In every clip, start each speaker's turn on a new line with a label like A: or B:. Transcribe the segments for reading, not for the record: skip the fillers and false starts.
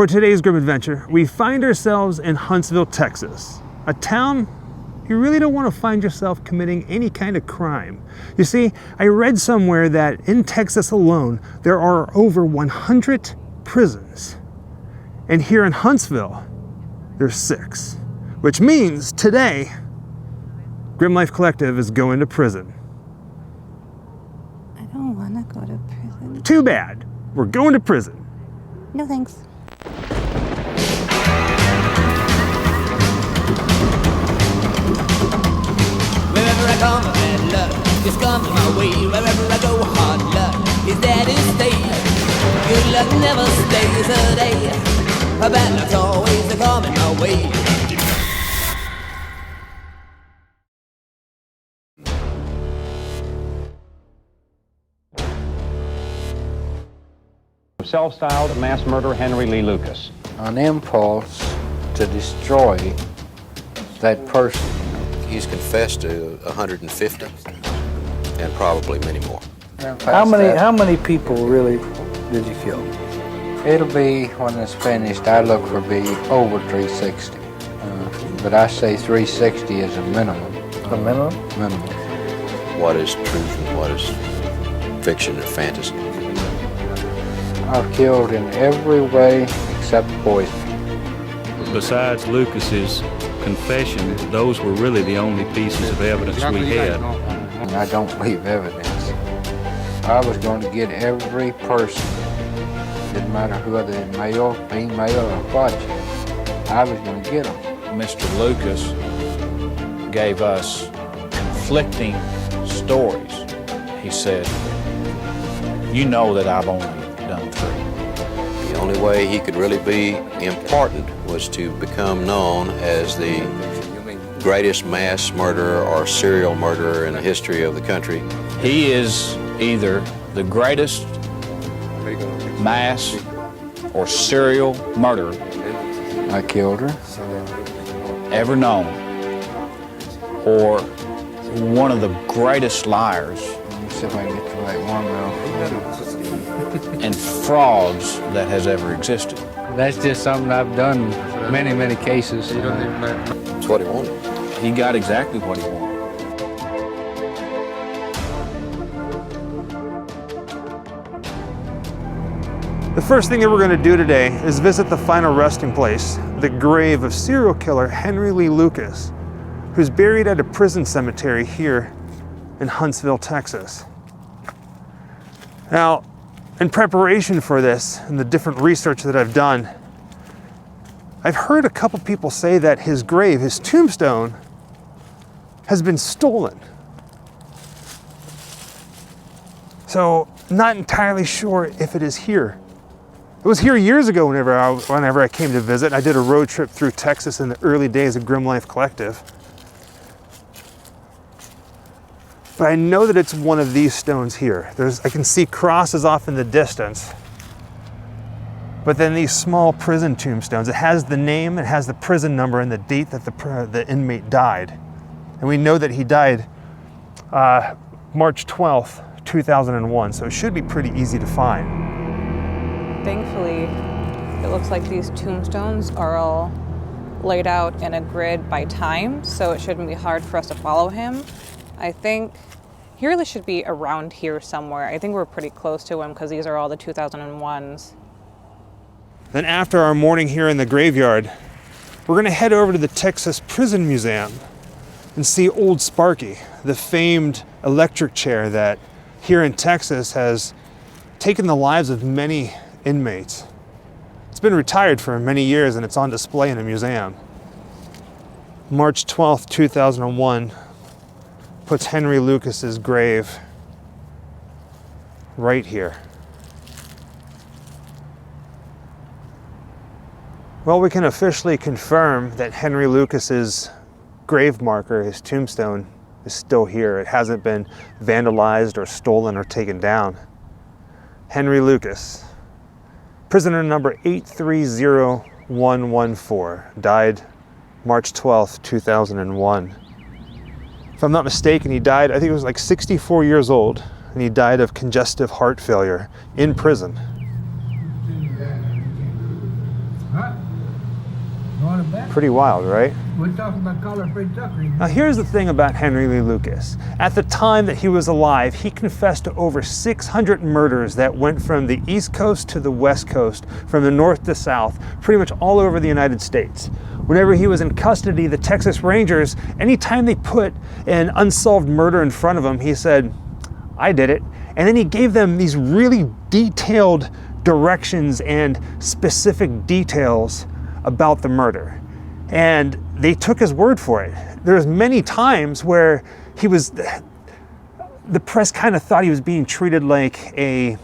A: For today's Grimm adventure, we find ourselves in Huntsville, Texas, a town you really don't want to find yourself committing any kind of crime. You see, I read somewhere that in Texas alone, there are over 100 prisons. And here in Huntsville, there's 6. Which means today, Grimm Life Collective is going to prison.
B: I don't want to go to prison.
A: Too bad. We're going to prison.
B: No thanks.
C: Wherever I come, bad luck just comes my way. Wherever I go, hard luck is there to stay. Good luck never stays a day. Bad luck's always coming my way.
D: Self-styled mass murderer Henry Lee Lucas.
E: An impulse to destroy that person.
F: He's confessed to 150 and probably many more.
G: How many people really did you kill?
E: It'll be, when it's finished, I look for be over 360. But I say 360 is a minimum.
G: A minimum?
E: Minimum.
F: What is truth and what is fiction and fantasy?
E: I've killed in every way except poison.
H: Besides Lucas's confession, those were really the only pieces of evidence we had.
E: And I don't leave evidence. I was going to get every person. Didn't matter whether they're male, female, or what. I was going to get them.
I: Mr. Lucas gave us conflicting stories. He said, you know that I've only done 3.
F: The only way he could really be important was to become known as the greatest mass murderer or serial murderer in the history of the country.
I: He is either the greatest mass or serial murderer
E: I killed her.
I: ever known, or one of the greatest liars
E: Let me see if I can get the right one now.
I: and frauds that has ever existed.
G: That's just something I've done many, many cases.
F: That's what he wanted.
I: He got exactly what he wanted.
A: The first thing that we're going to do today is visit the final resting place, the grave of serial killer Henry Lee Lucas, who's buried at a prison cemetery here in Huntsville, Texas. Now, in preparation for this and the different research that I've done, I've heard a couple people say that his grave, his tombstone, has been stolen. So, not entirely sure if it is here. It was here years ago whenever I came to visit. I did a road trip through Texas in the early days of Grimm Life Collective. But I know that it's one of these stones here. I can see crosses off in the distance. But then these small prison tombstones, it has the name, it has the prison number, and the date that the inmate died. And we know that he died March 12th, 2001, so it should be pretty easy to find.
J: Thankfully, it looks like these tombstones are all laid out in a grid by time, so it shouldn't be hard for us to follow him. I think he really should be around here somewhere. I think we're pretty close to him because these are all the 2001s.
A: Then after our morning here in the graveyard, we're gonna head over to the Texas Prison Museum and see Old Sparky, the famed electric chair that here in Texas has taken the lives of many inmates. It's been retired for many years and it's on display in a museum. March 12th, 2001 puts Henry Lucas's grave right here. Well, we can officially confirm that Henry Lucas's grave marker, his tombstone, is still here. It hasn't been vandalized or stolen or taken down. Henry Lucas, prisoner number 830114, died March 12th, 2001. If I'm not mistaken, he died, I think it was like 64 years old, and he died of congestive heart failure in prison. Pretty wild, right?
K: We're talking about collar-free tucker.
A: Now here's the thing about Henry Lee Lucas. At the time that he was alive, he confessed to over 600 murders that went from the East Coast to the West Coast, from the North to South, pretty much all over the United States. Whenever he was in custody, the Texas Rangers, anytime they put an unsolved murder in front of him, he said, "I did it." And then he gave them these really detailed directions and specific details about the murder. And they took his word for it. There's many times where the press kind of thought he was being treated like a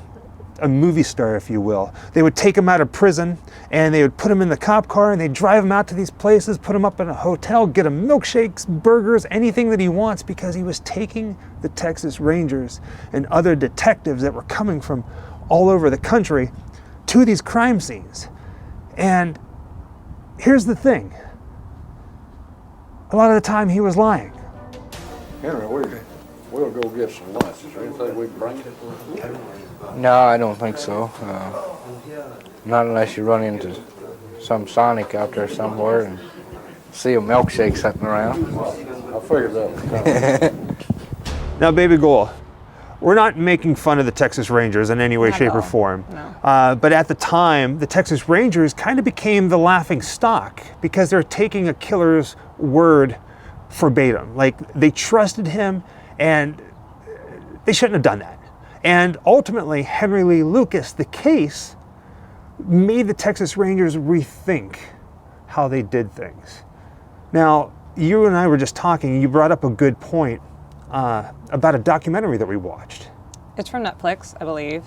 A: movie star, if you will. They would take him out of prison and they would put him in the cop car and they'd drive him out to these places, put him up in a hotel, get him milkshakes, burgers, anything that he wants, because he was taking the Texas Rangers and other detectives that were coming from all over the country to these crime scenes. And here's the thing. A lot of the time he was lying.
E: Henry, we'll go get some lunch. Is there anything we can bring you?
G: No, I don't think so. Not unless you run into some Sonic out there somewhere and see a milkshake sitting around.
E: I figured that was coming.
A: Now, Baby Goal, we're not making fun of the Texas Rangers in any way,
J: Not
A: shape,
J: at
A: or
J: all.
A: form.
J: No.
A: But at the time, the Texas Rangers kind of became the laughing stock because they're taking a killer's word verbatim. Like, they trusted him and they shouldn't have done that. And ultimately, Henry Lee Lucas, the case, made the Texas Rangers rethink how they did things. Now, you and I were just talking, you brought up a good point about a documentary that we watched.
J: It's from Netflix, I believe,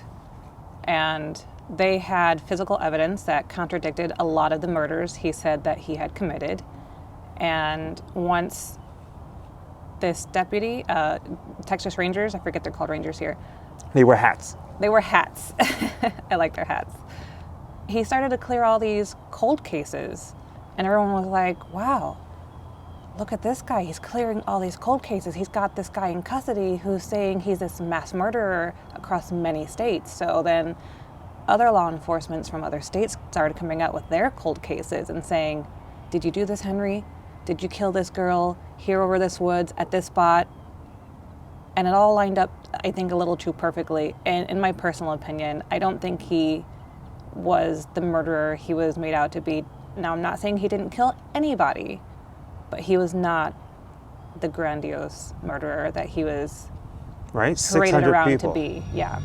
J: and they had physical evidence that contradicted a lot of the murders he said that he had committed. And once this deputy, Texas Rangers, I forget they're called Rangers here.
A: They wear hats.
J: They wear hats. I like their hats. He started to clear all these cold cases, and everyone was like, wow, look at this guy. He's clearing all these cold cases. He's got this guy in custody who's saying he's this mass murderer across many states. So then other law enforcement from other states started coming out with their cold cases and saying, did you do this, Henry? Did you kill this girl here over this woods at this spot? And it all lined up, I think, a little too perfectly. And in my personal opinion, I don't think he was the murderer he was made out to be. Now, I'm not saying he didn't kill anybody, but he was not the grandiose murderer that he was paraded around
A: people.
J: to be. Yeah.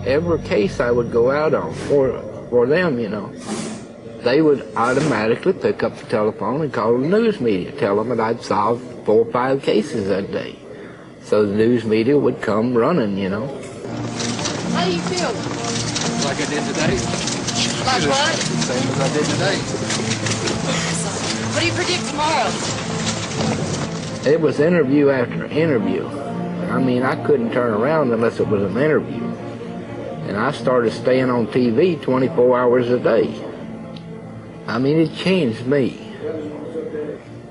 L: Every case I would go out on for them, you know, they would automatically pick up the telephone and call the news media, tell them that I'd solved 4 or 5 cases that day. So the news media would come running, you know.
M: How do you feel?
E: Like I did today.
M: Like what?
E: Same as I did today.
M: What do you predict tomorrow?
L: It was interview after interview. I mean, I couldn't turn around unless it was an interview. And I started staying on TV 24 hours a day. I mean, it changed me.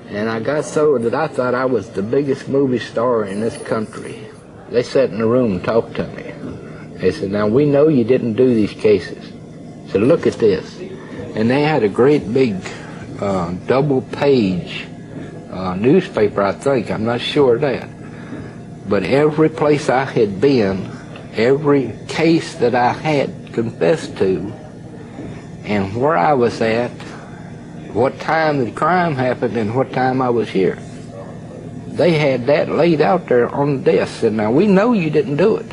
L: And I got so that I thought I was the biggest movie star in this country. They sat in the room and talked to me. They said, now we know you didn't do these cases. I said, look at this. And they had a great big double-page newspaper, I think. I'm not sure of that. But every place I had been, every case that I had confessed to, and where I was at, what time the crime happened and what time I was here. They had that laid out there on the desk. And now we know you didn't do it.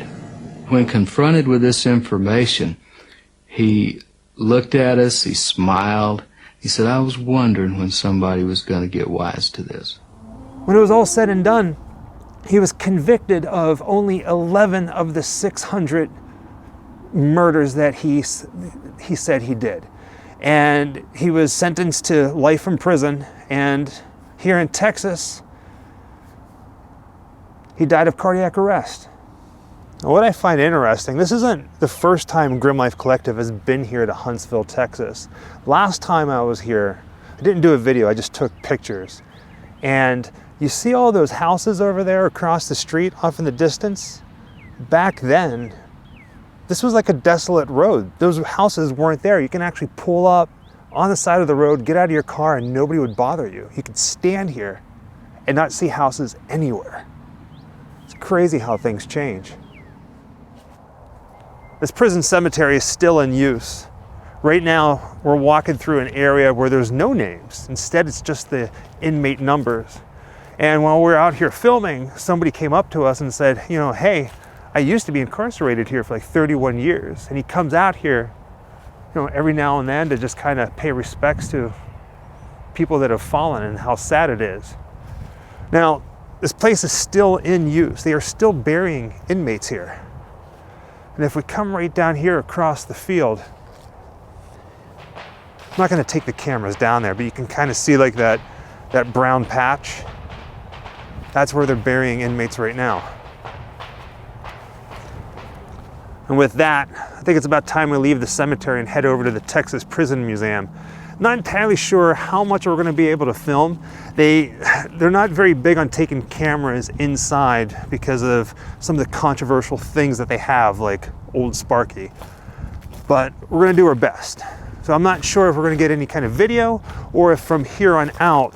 N: When confronted with this information, he looked at us, he smiled. He said, I was wondering when somebody was going to get wise to this.
A: When it was all said and done, he was convicted of only 11 of the 600 murders that he said he did. And he was sentenced to life in prison. And here in Texas, he died of cardiac arrest. Now, what I find interesting, this isn't the first time Grimm Life Collective has been here to Huntsville, Texas. Last time I was here, I didn't do a video, I just took pictures. And you see all those houses over there across the street off in the distance? Back then, this was like a desolate road. Those houses weren't there. You can actually pull up on the side of the road, get out of your car and nobody would bother you. You could stand here and not see houses anywhere. It's crazy how things change. This prison cemetery is still in use. Right now, we're walking through an area where there's no names. Instead, it's just the inmate numbers. And while we're out here filming, somebody came up to us and said, you know, hey, I used to be incarcerated here for like 31 years. And he comes out here, you know, every now and then to just kind of pay respects to people that have fallen and how sad it is. Now, this place is still in use. They are still burying inmates here. And if we come right down here across the field, I'm not going to take the cameras down there, but you can kind of see like that brown patch. That's where they're burying inmates right now. And with that, I think it's about time we leave the cemetery and head over to the Texas Prison Museum. Not entirely sure how much we're going to be able to film. They're not very big on taking cameras inside because of some of the controversial things that they have, like Old Sparky. But we're going to do our best. So I'm not sure if we're going to get any kind of video or if from here on out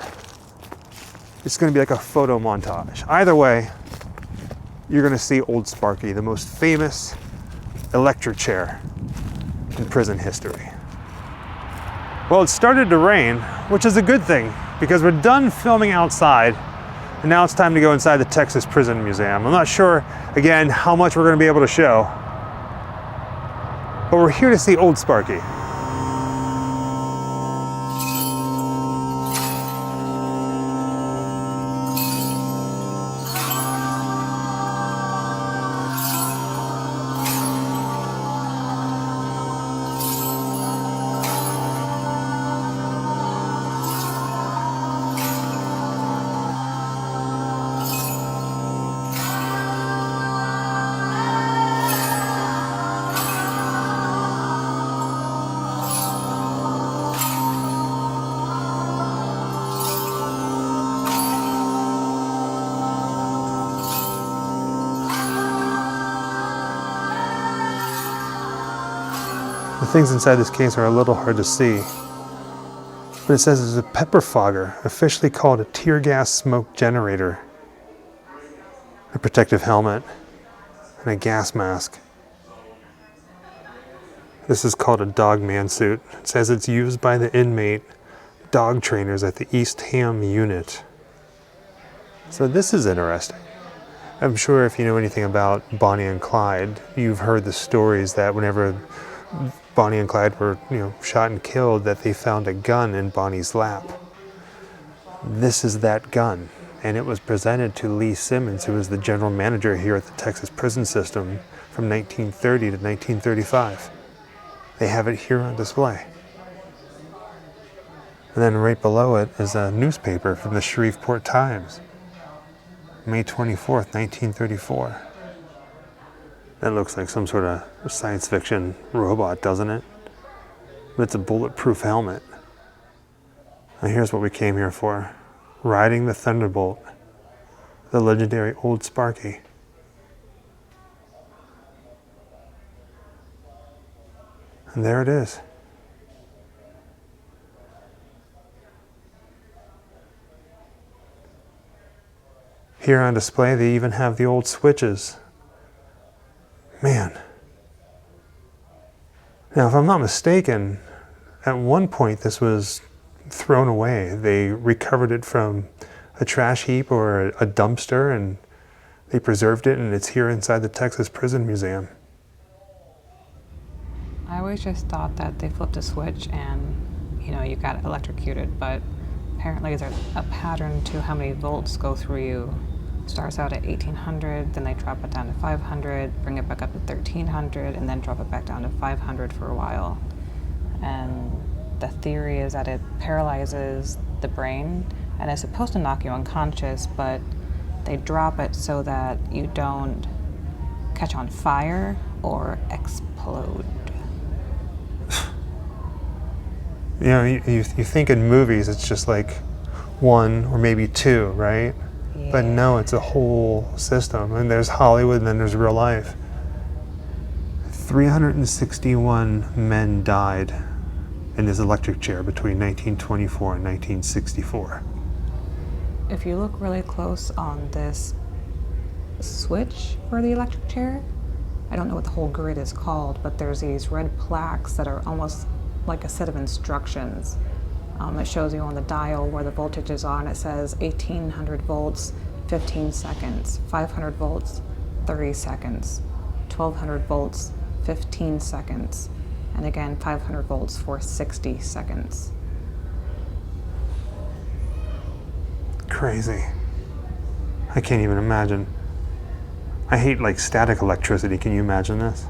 A: it's going to be like a photo montage. Either way, you're going to see Old Sparky, the most famous electric chair in prison history. Well, it started to rain, which is a good thing because we're done filming outside and now it's time to go inside the Texas Prison Museum. I'm not sure, again, how much we're going to be able to show, but we're here to see Old Sparky. The things inside this case are a little hard to see, but it says it's a pepper fogger, officially called a tear gas smoke generator, a protective helmet, and a gas mask. This is called a dog man suit. It says it's used by the inmate dog trainers at the East Ham unit. So this is interesting. I'm sure if you know anything about Bonnie and Clyde, you've heard the stories that whenever Bonnie and Clyde were, shot and killed, that they found a gun in Bonnie's lap. This is that gun, and it was presented to Lee Simmons, who was the general manager here at the Texas prison system from 1930 to 1935. They have it here on display. And then right below it is a newspaper from the Shreveport Times, May 24th, 1934. That looks like some sort of science fiction robot, doesn't it? But it's a bulletproof helmet. And here's what we came here for. Riding the Thunderbolt, the legendary Old Sparky. And there it is. Here on display, they even have the old switches. Man. Now, if I'm not mistaken, at one point this was thrown away. They recovered it from a trash heap or a dumpster, and they preserved it, and it's here inside the Texas Prison Museum.
J: I always just thought that they flipped a switch and, you got electrocuted, but apparently there's a pattern to how many volts go through you. Starts out at 1800, then they drop it down to 500, bring it back up to 1300, and then drop it back down to 500 for a while. And the theory is that it paralyzes the brain and is supposed to knock you unconscious, but they drop it so that you don't catch on fire or explode.
A: You think in movies it's just like one or maybe two, right? Yeah. But no, it's a whole system. And there's Hollywood and then there's real life. 361 men died in his electric chair between 1924 and 1964.
J: If you look really close on this switch for the electric chair, I don't know what the whole grid is called, but there's these red plaques that are almost like a set of instructions. It shows you on the dial where the voltage is on. It says 1800 volts, 15 seconds, 500 volts, 30 seconds, 1200 volts, 15 seconds, and again 500 volts for 60 seconds.
A: Crazy. I can't even imagine. I hate like static electricity. Can you imagine this?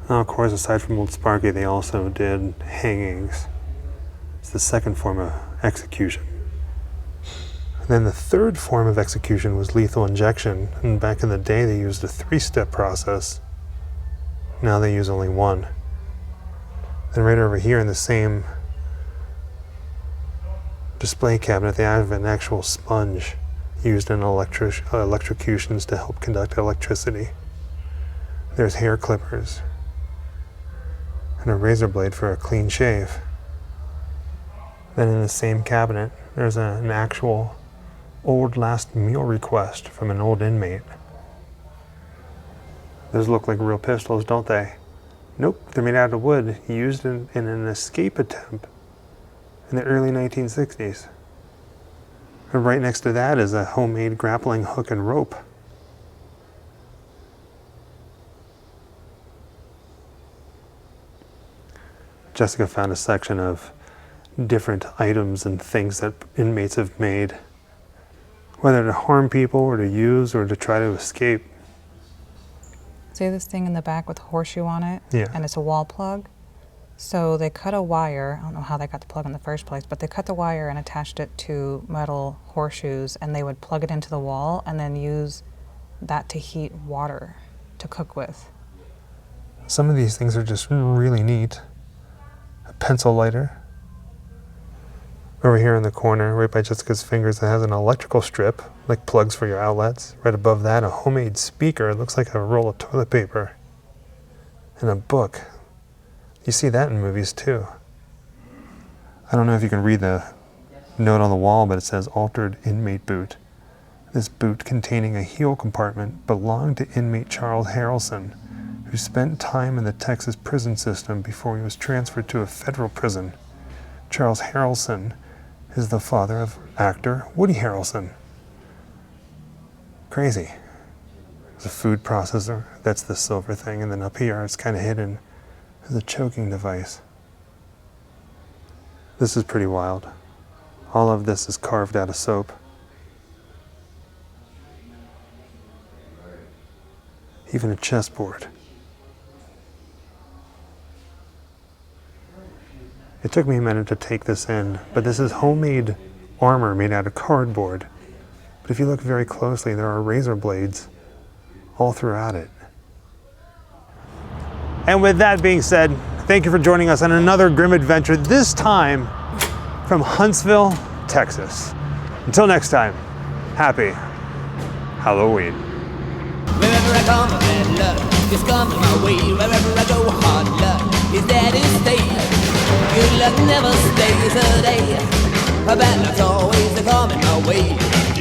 A: Now, of course, aside from Old Sparky, they also did hangings. It's the second form of execution. And then the third form of execution was lethal injection. And back in the day, they used a 3-step process. Now they use only one. Then right over here in the same display cabinet, they have an actual sponge used in electrocutions to help conduct electricity. There's hair clippers and a razor blade for a clean shave. Then in the same cabinet, there's an actual old last meal request from an old inmate. Those look like real pistols, don't they? Nope, they're made out of wood, used in an escape attempt in the early 1960s. And right next to that is a homemade grappling hook and rope. Jessica found a section of different items and things that inmates have made, whether to harm people or to use or to try to escape.
J: See this thing in the back with a horseshoe on it?
A: Yeah.
J: And it's a wall plug? So they cut a wire, I don't know how they got the plug in the first place, but they cut the wire and attached it to metal horseshoes, and they would plug it into the wall and then use that to heat water to cook with.
A: Some of these things are just really neat. A pencil lighter. Over here in the corner, right by Jessica's fingers, it has an electrical strip, like plugs for your outlets. Right above that, a homemade speaker. It looks like a roll of toilet paper. And a book. You see that in movies too. I don't know if you can read the note on the wall, but it says altered inmate boot. This boot, containing a heel compartment, belonged to inmate Charles Harrelson, who spent time in the Texas prison system before he was transferred to a federal prison. Charles Harrelson is the father of actor Woody Harrelson. Crazy. There's a food processor, that's the silver thing, and then up here it's kind of hidden. There's a choking device. This is pretty wild. All of this is carved out of soap. Even a chessboard. It took me a minute to take this in, but this is homemade armor made out of cardboard. But if you look very closely, there are razor blades all throughout it. And with that being said, thank you for joining us on another Grimm adventure, this time from Huntsville, Texas. Until next time, happy Halloween.
C: Wherever I come, bad luck just comes my way. Wherever I go, hard luck is there to stay. Good luck never stays a day. Bad luck's always coming my way.